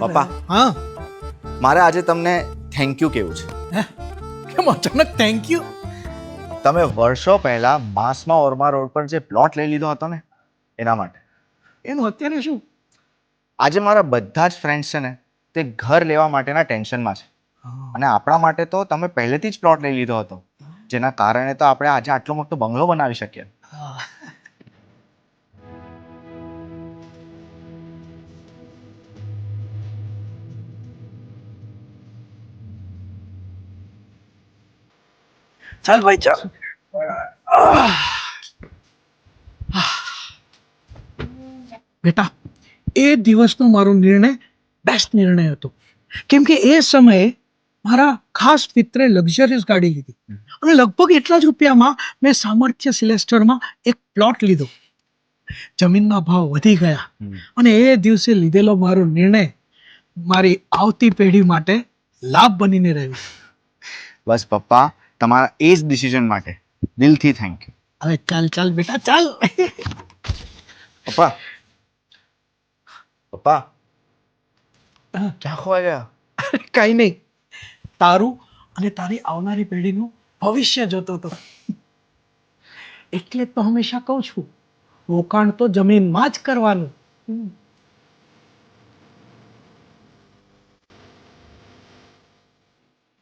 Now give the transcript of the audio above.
પપ્પા હા મારે આજે તમને થેન્ક યુ કહેવું છે. હે? કેમ અચાનક થેન્ક યુ? તમે વર્ષો પહેલા બાંસમાં ઓરમા રોડ પર જે પ્લોટ લઈ લીધો હતો ને એના માટે. એનું અત્યારે શું? આજે મારા બધા જ ફ્રેન્ડ્સ છે ને તે ઘર લેવા માટેના ટેન્શનમાં છે. અને આપણા માટે તો તમે પહેલેથી જ પ્લોટ લઈ લીધો હતો, જેના કારણે તો આપણે આજે આટલો મોટો બંગલો બનાવી શકીએ. હા. ચાલ ભાઈ ચાલ. બેટા, એ દિવસનો મારો નિર્ણય બેસ્ટ નિર્ણય હતો. કેમ કે એ સમયે મારા ખાસ મિત્રે લક્ઝરિયસ ગાડી લીધી અને લગભગ એટલા જ રૂપિયામાં મેં સામર્થ્ય સિલેસ્ટરમાં એક પ્લોટ લીધો. જમીનના ભાવ વધી ગયા અને એ દિવસે લીધેલો મારો નિર્ણય મારી આવતી પેઢી માટે લાભ બનીને રહ્યો. બસ પપ્પા, તમારા એ જ ડિસિઝન માટે દિલથી થેન્ક યુ. હવે ચાલ ચાલ બેટા ચાલ. પપ્પા પપ્પા ક્યાં ખોવાઈ ગયા? કાંઈ નહીં, તારું અને તારી આવનારી પેઢીનું ભવિષ્ય જોતો હતો. એટલે જ તો હંમેશા કહું છું, રોકાણ તો જમીનમાં જ કરવાનું.